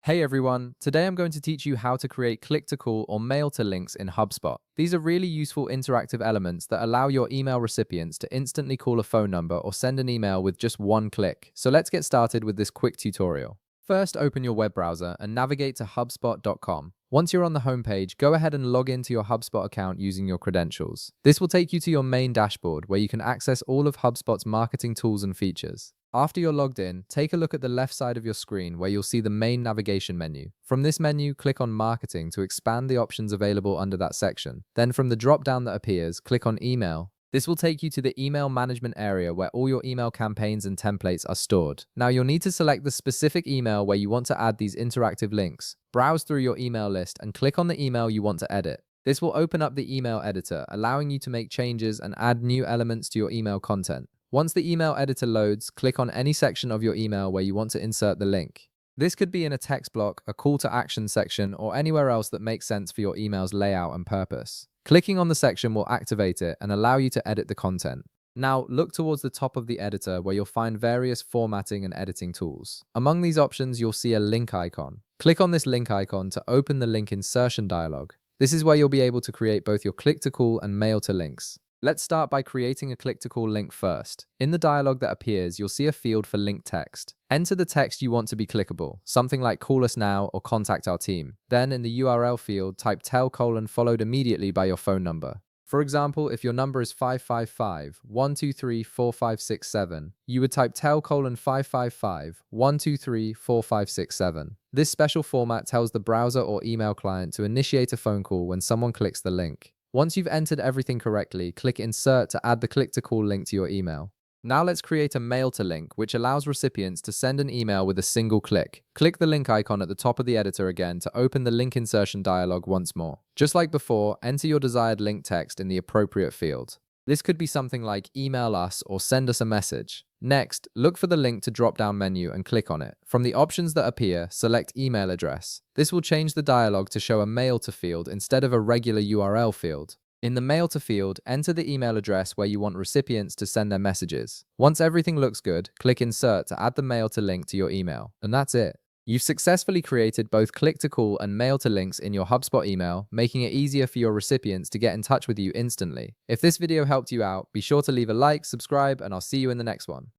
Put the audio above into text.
Hey everyone, today I'm going to teach you how to create click-to-call or mail-to-links in HubSpot. These are really useful interactive elements that allow your email recipients to instantly call a phone number or send an email with just one click. So let's get started with this quick tutorial. First, open your web browser and navigate to HubSpot.com. Once you're on the homepage, go ahead and log into your HubSpot account using your credentials. This will take you to your main dashboard where you can access all of HubSpot's marketing tools and features. After you're logged in, take a look at the left side of your screen where you'll see the main navigation menu. From this menu, click on Marketing to expand the options available under that section. Then from the drop-down that appears, click on Email. This will take you to the email management area where all your email campaigns and templates are stored. Now you'll need to select the specific email where you want to add these interactive links. Browse through your email list and click on the email you want to edit. This will open up the email editor, allowing you to make changes and add new elements to your email content. Once the email editor loads, click on any section of your email where you want to insert the link. This could be in a text block, a call to action section, or anywhere else that makes sense for your email's layout and purpose. Clicking on the section will activate it and allow you to edit the content. Now, look towards the top of the editor where you'll find various formatting and editing tools. Among these options, you'll see a link icon. Click on this link icon to open the link insertion dialog. This is where you'll be able to create both your click-to-call and mail-to-links. Let's start by creating a click-to-call link first. In the dialog that appears, you'll see a field for link text. Enter the text you want to be clickable, something like call us now or contact our team. Then in the URL field, type tel : followed immediately by your phone number. For example, if your number is 555-123-4567, you would type tel : 555-123-4567. This special format tells the browser or email client to initiate a phone call when someone clicks the link. Once you've entered everything correctly, click Insert to add the click-to-call link to your email. Now let's create a mail-to-link, which allows recipients to send an email with a single click. Click the link icon at the top of the editor again to open the link insertion dialog once more. Just like before, enter your desired link text in the appropriate field. This could be something like email us or send us a message. Next, look for the link to drop-down menu and click on it. From the options that appear, select email address. This will change the dialog to show a mail to field instead of a regular URL field. In the mail to field, enter the email address where you want recipients to send their messages. Once everything looks good, click Insert to add the mail to link to your email. And that's it. You've successfully created both click-to-call and mail-to-links in your HubSpot email, making it easier for your recipients to get in touch with you instantly. If this video helped you out, be sure to leave a like, subscribe, and I'll see you in the next one.